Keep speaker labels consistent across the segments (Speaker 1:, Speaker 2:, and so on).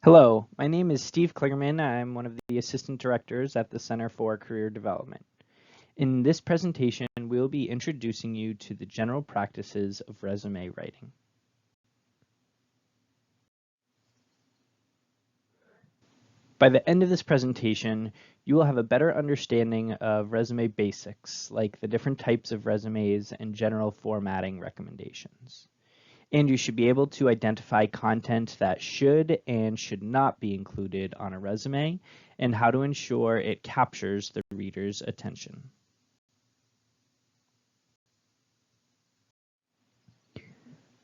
Speaker 1: Hello, my name is Steve Kligerman. I'm one of the assistant directors at the Center for Career Development. In this presentation, we'll be introducing you to the general practices of resume writing. By the end of this presentation, you will have a better understanding of resume basics, like the different types of resumes and general formatting recommendations. And you should be able to identify content that should and should not be included on a resume and how to ensure it captures the reader's attention.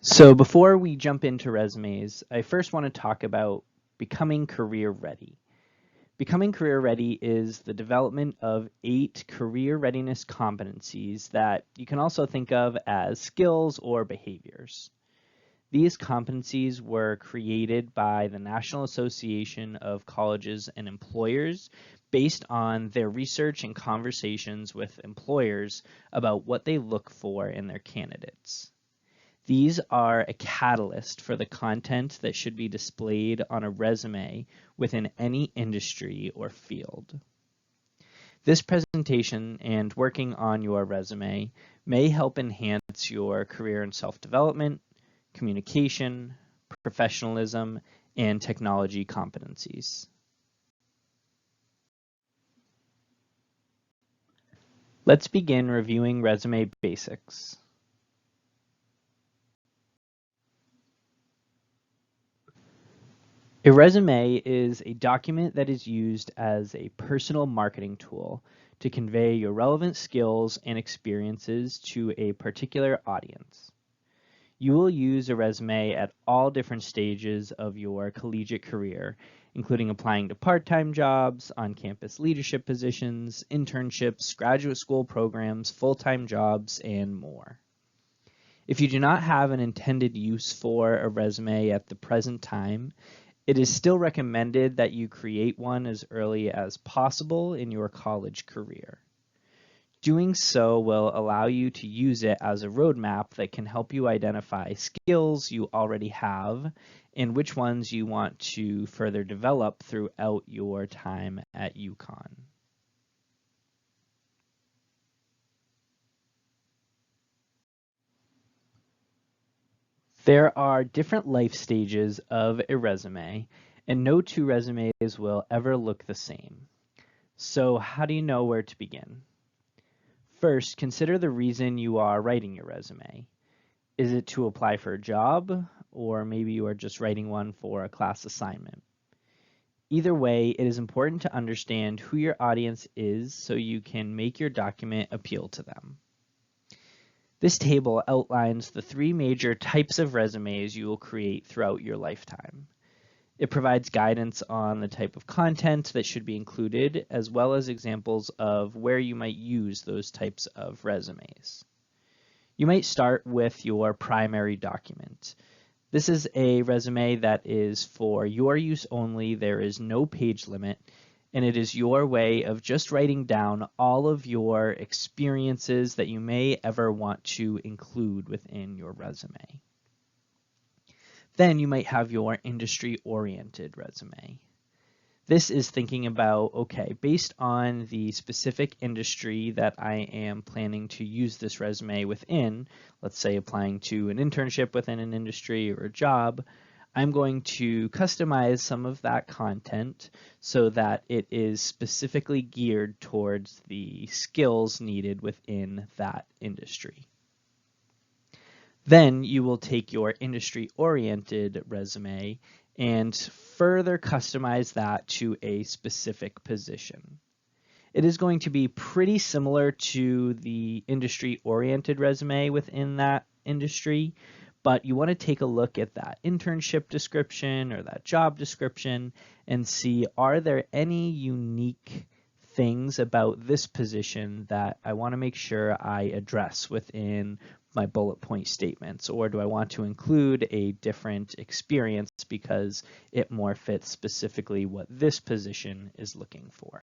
Speaker 1: So before we jump into resumes, I first want to talk about becoming career ready. Becoming career ready is the development of 8 career readiness competencies that you can also think of as skills or behaviors. These competencies were created by the National Association of Colleges and Employers based on their research and conversations with employers about what they look for in their candidates. These are a catalyst for the content that should be displayed on a resume within any industry or field. This presentation and working on your resume may help enhance your career and self-development, communication, professionalism, and technology competencies. Let's begin reviewing resume basics. A resume is a document that is used as a personal marketing tool to convey your relevant skills and experiences to a particular audience. You will use a resume at all different stages of your collegiate career, including applying to part-time jobs, on-campus leadership positions, internships, graduate school programs, full-time jobs, and more. If you do not have an intended use for a resume at the present time, it is still recommended that you create one as early as possible in your college career. Doing so will allow you to use it as a roadmap that can help you identify skills you already have and which ones you want to further develop throughout your time at UConn. There are different life stages of a resume, and no two resumes will ever look the same. So how do you know where to begin? First, consider the reason you are writing your resume. Is it to apply for a job, or maybe you are just writing one for a class assignment? Either way, it is important to understand who your audience is so you can make your document appeal to them. This table outlines the 3 major types of resumes you will create throughout your lifetime. It provides guidance on the type of content that should be included, as well as examples of where you might use those types of resumes. You might start with your primary document. This is a resume that is for your use only. There is no page limit, and it is your way of just writing down all of your experiences that you may ever want to include within your resume. Then you might have your industry-oriented resume. This is thinking about, okay, based on the specific industry that I am planning to use this resume within, let's say applying to an internship within an industry or a job, I'm going to customize some of that content so that it is specifically geared towards the skills needed within that industry. Then you will take your industry-oriented resume and further customize that to a specific position. It is going to be pretty similar to the industry-oriented resume within that industry, but you want to take a look at that internship description or that job description and see, are there any unique things about this position that I want to make sure I address within my bullet point statements, or do I want to include a different experience because it more fits specifically what this position is looking for?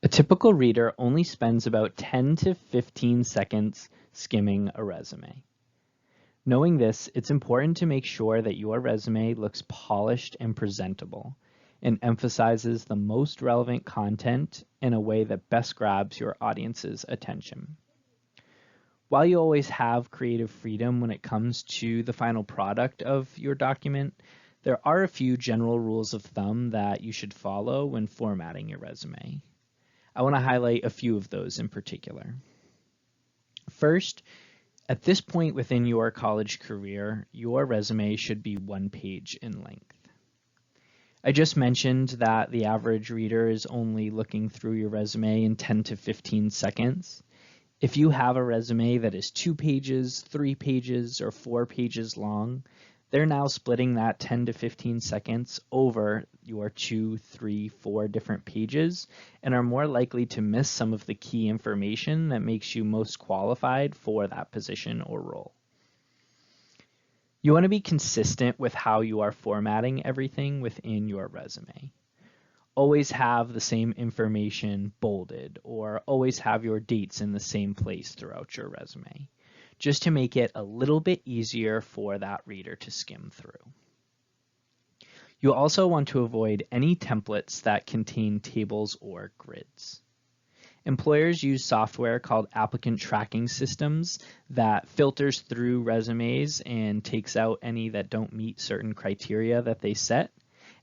Speaker 1: A typical reader only spends about 10 to 15 seconds skimming a resume. Knowing this, it's important to make sure that your resume looks polished and presentable and emphasizes the most relevant content in a way that best grabs your audience's attention. While you always have creative freedom when it comes to the final product of your document, there are a few general rules of thumb that you should follow when formatting your resume. I want to highlight a few of those in particular. First, at this point within your college career, your resume should be 1 page in length. I just mentioned that the average reader is only looking through your resume in 10 to 15 seconds. If you have a resume that is 2 pages, 3 pages, or 4 pages long, they're now splitting that 10 to 15 seconds over your 2, 3, 4 different pages and are more likely to miss some of the key information that makes you most qualified for that position or role. You want to be consistent with how you are formatting everything within your resume. Always have the same information bolded, or always have your dates in the same place throughout your resume, just to make it a little bit easier for that reader to skim through. You also want to avoid any templates that contain tables or grids. Employers use software called applicant tracking systems that filters through resumes and takes out any that don't meet certain criteria that they set.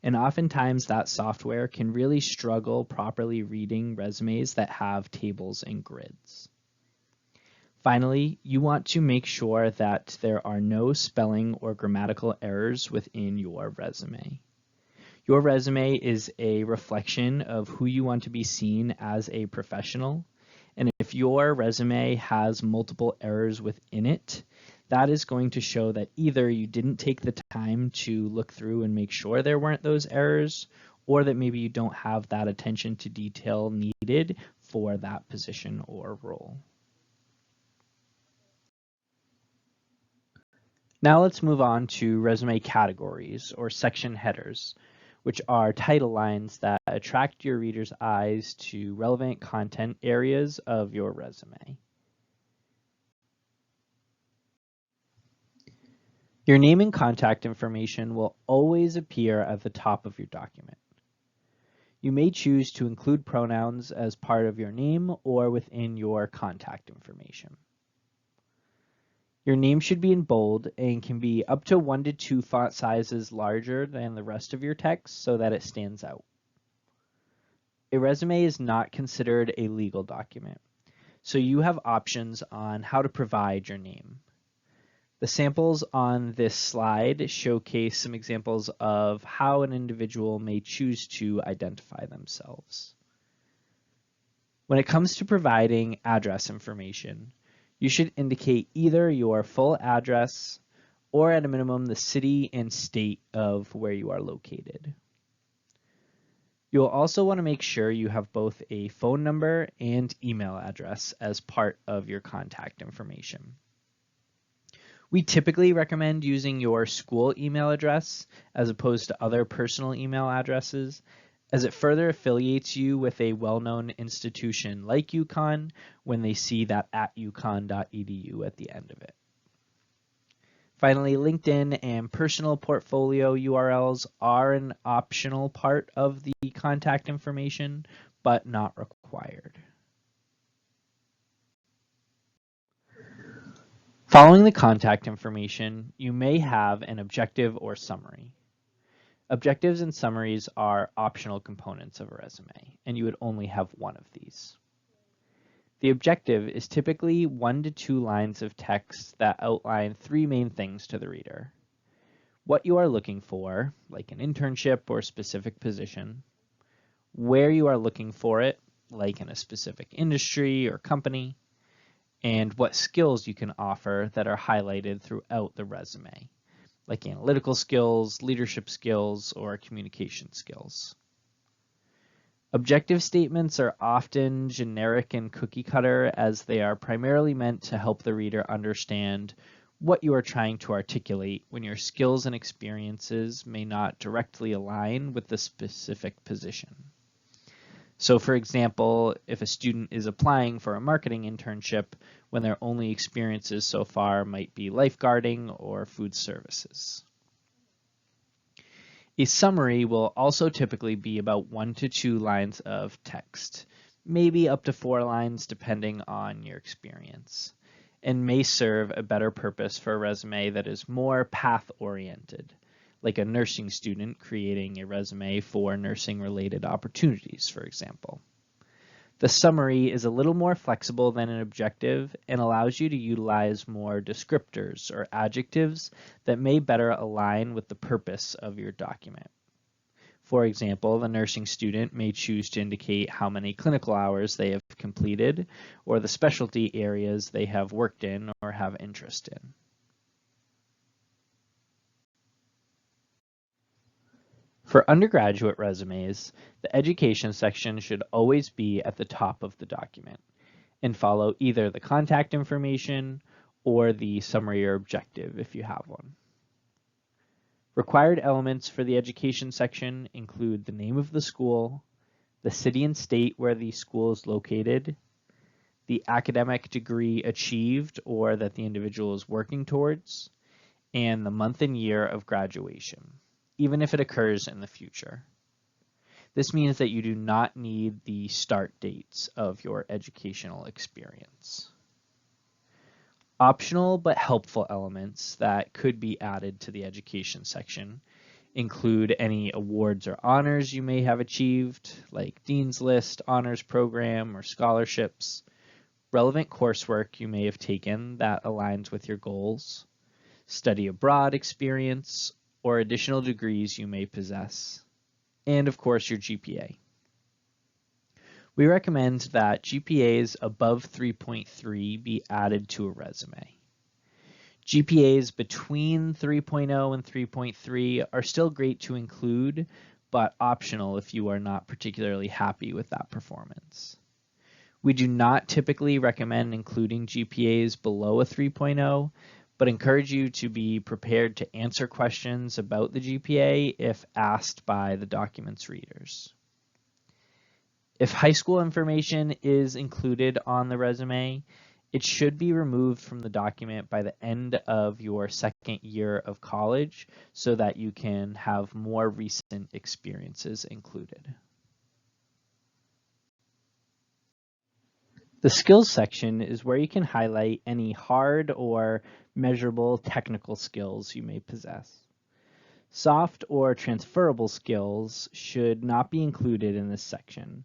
Speaker 1: And oftentimes that software can really struggle properly reading resumes that have tables and grids. Finally, you want to make sure that there are no spelling or grammatical errors within your resume. Your resume is a reflection of who you want to be seen as a professional. And if your resume has multiple errors within it, that is going to show that either you didn't take the time to look through and make sure there weren't those errors, or that maybe you don't have that attention to detail needed for that position or role. Now let's move on to resume categories or section headers, which are title lines that attract your reader's eyes to relevant content areas of your resume. Your name and contact information will always appear at the top of your document. You may choose to include pronouns as part of your name or within your contact information. Your name should be in bold and can be up to 1 to 2 font sizes larger than the rest of your text so that it stands out. A resume is not considered a legal document, so you have options on how to provide your name. The samples on this slide showcase some examples of how an individual may choose to identify themselves. When it comes to providing address information, you should indicate either your full address or at a minimum the city and state of where you are located. You'll also want to make sure you have both a phone number and email address as part of your contact information. We typically recommend using your school email address as opposed to other personal email addresses, as it further affiliates you with a well-known institution like UConn when they see that @uconn.edu at the end of it. Finally, LinkedIn and personal portfolio URLs are an optional part of the contact information, but not required. Following the contact information, you may have an objective or summary. Objectives and summaries are optional components of a resume, and you would only have one of these. The objective is typically 1 to 2 lines of text that outline 3 main things to the reader. What you are looking for, like an internship or specific position, where you are looking for it, like in a specific industry or company, and what skills you can offer that are highlighted throughout the resume, like analytical skills, leadership skills, or communication skills. Objective statements are often generic and cookie cutter, as they are primarily meant to help the reader understand what you are trying to articulate when your skills and experiences may not directly align with the specific position. So for example, if a student is applying for a marketing internship when their only experiences so far might be lifeguarding or food services. A summary will also typically be about 1 to 2 lines of text, maybe up to 4 lines depending on your experience, and may serve a better purpose for a resume that is more path-oriented, like a nursing student creating a resume for nursing-related opportunities, for example. The summary is a little more flexible than an objective and allows you to utilize more descriptors or adjectives that may better align with the purpose of your document. For example, the nursing student may choose to indicate how many clinical hours they have completed or the specialty areas they have worked in or have interest in. For undergraduate resumes, the education section should always be at the top of the document and follow either the contact information or the summary or objective if you have one. Required elements for the education section include the name of the school, the city and state where the school is located, the academic degree achieved or that the individual is working towards, and the month and year of graduation, even if it occurs in the future. This means that you do not need the start dates of your educational experience. Optional but helpful elements that could be added to the education section include any awards or honors you may have achieved, like Dean's List, honors program, or scholarships, relevant coursework you may have taken that aligns with your goals, study abroad experience, or additional degrees you may possess, and of course your GPA. We recommend that GPAs above 3.3 be added to a resume. GPAs between 3.0 and 3.3 are still great to include, but optional if you are not particularly happy with that performance. We do not typically recommend including GPAs below a 3.0, but encourage you to be prepared to answer questions about the GPA if asked by the document's readers. If high school information is included on the resume, it should be removed from the document by the end of your second year of college so that you can have more recent experiences included. The skills section is where you can highlight any hard or measurable technical skills you may possess. Soft or transferable skills should not be included in this section.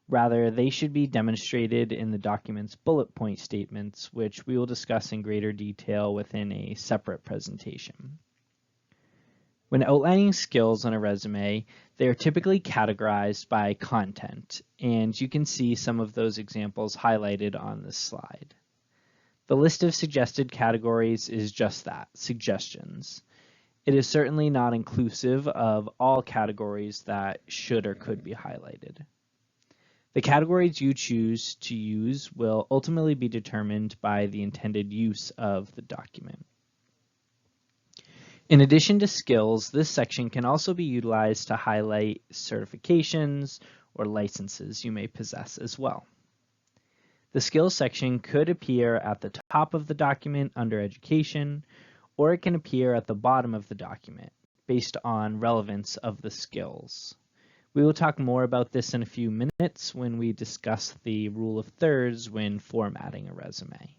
Speaker 1: Rather, they should be demonstrated in the document's bullet point statements, which we will discuss in greater detail within a separate presentation. When outlining skills on a resume, they are typically categorized by content, and you can see some of those examples highlighted on this slide. The list of suggested categories is just that, suggestions. It is certainly not inclusive of all categories that should or could be highlighted. The categories you choose to use will ultimately be determined by the intended use of the document. In addition to skills, this section can also be utilized to highlight certifications or licenses you may possess as well. The skills section could appear at the top of the document under education, or it can appear at the bottom of the document based on relevance of the skills. We will talk more about this in a few minutes when we discuss the rule of thirds when formatting a resume.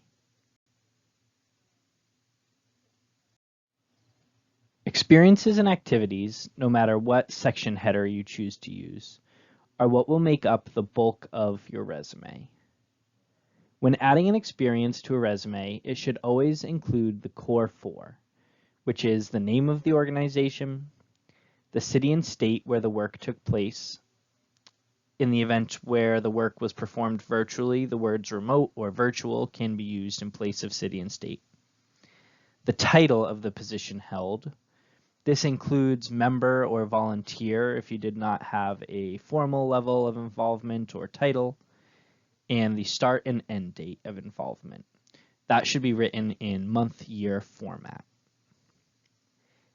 Speaker 1: Experiences and activities, no matter what section header you choose to use, are what will make up the bulk of your resume. When adding an experience to a resume, it should always include the core four, which is the name of the organization, the city and state where the work took place. In the event where the work was performed virtually, the words remote or virtual can be used in place of city and state. The title of the position held. This includes member or volunteer if you did not have a formal level of involvement or title, and the start and end date of involvement. That should be written in month-year format.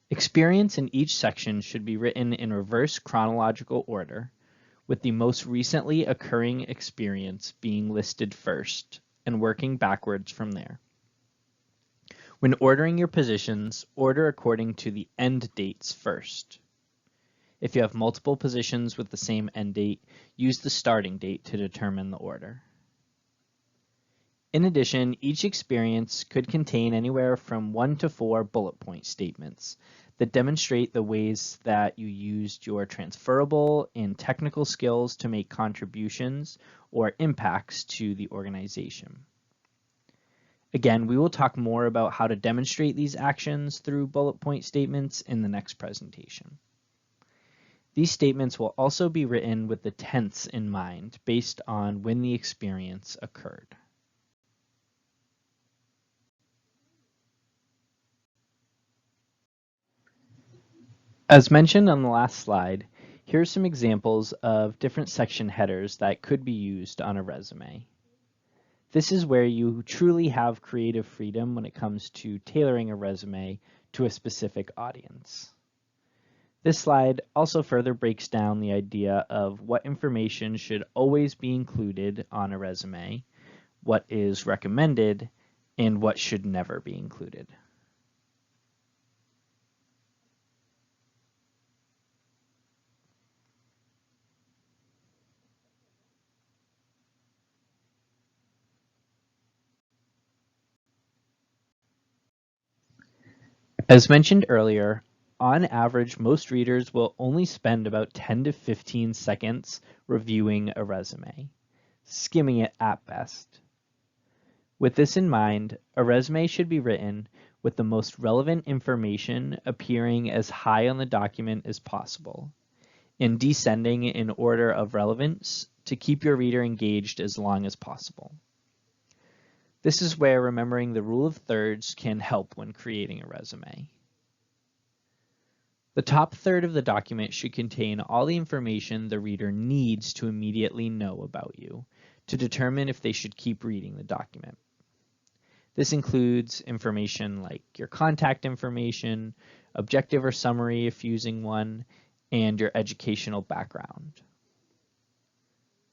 Speaker 1: Experience in each section should be written in reverse chronological order, with the most recently occurring experience being listed first and working backwards from there. When ordering your positions, order according to the end dates first. If you have multiple positions with the same end date, use the starting date to determine the order. In addition, each experience could contain anywhere from 1 to 4 bullet point statements that demonstrate the ways that you used your transferable and technical skills to make contributions or impacts to the organization. Again, we will talk more about how to demonstrate these actions through bullet point statements in the next presentation. These statements will also be written with the tense in mind based on when the experience occurred. As mentioned on the last slide, here are some examples of different section headers that could be used on a resume. This is where you truly have creative freedom when it comes to tailoring a resume to a specific audience. This slide also further breaks down the idea of what information should always be included on a resume, what is recommended, and what should never be included. As mentioned earlier, on average, most readers will only spend about 10 to 15 seconds reviewing a resume, skimming it at best. With this in mind, a resume should be written with the most relevant information appearing as high on the document as possible, and descending in order of relevance to keep your reader engaged as long as possible. This is where remembering the rule of thirds can help when creating a resume. The top third of the document should contain all the information the reader needs to immediately know about you to determine if they should keep reading the document. This includes information like your contact information, objective or summary if using one, and your educational background.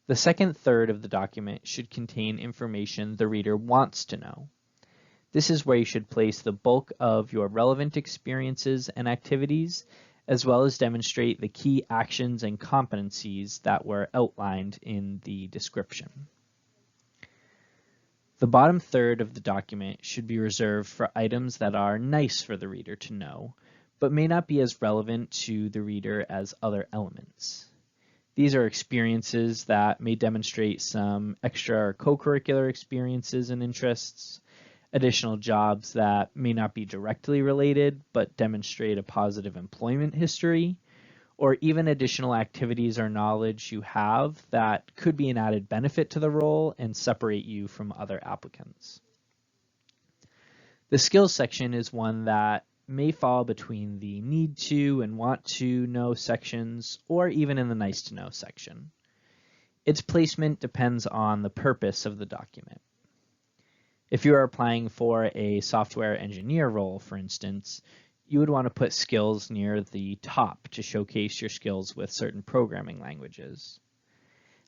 Speaker 1: The second third of the document should contain information the reader wants to know. This is where you should place the bulk of your relevant experiences and activities, as well as demonstrate the key actions and competencies that were outlined in the description. The bottom third of the document should be reserved for items that are nice for the reader to know, but may not be as relevant to the reader as other elements. These are experiences that may demonstrate some extra or co-curricular experiences and interests, additional jobs that may not be directly related but demonstrate a positive employment history, or even additional activities or knowledge you have that could be an added benefit to the role and separate you from other applicants. The skills section is one that may fall between the need to and want to know sections, or even in the nice to know section. Its placement depends on the purpose of the document. If you are applying for a software engineer role, for instance, you would want to put skills near the top to showcase your skills with certain programming languages.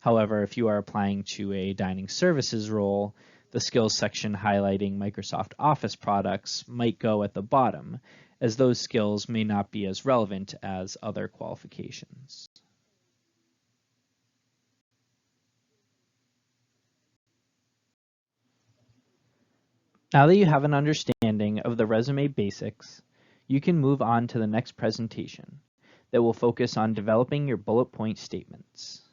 Speaker 1: However, if you are applying to a dining services role, the skills section highlighting Microsoft Office products might go at the bottom, as those skills may not be as relevant as other qualifications. Now that you have an understanding of the resume basics, you can move on to the next presentation that will focus on developing your bullet point statements.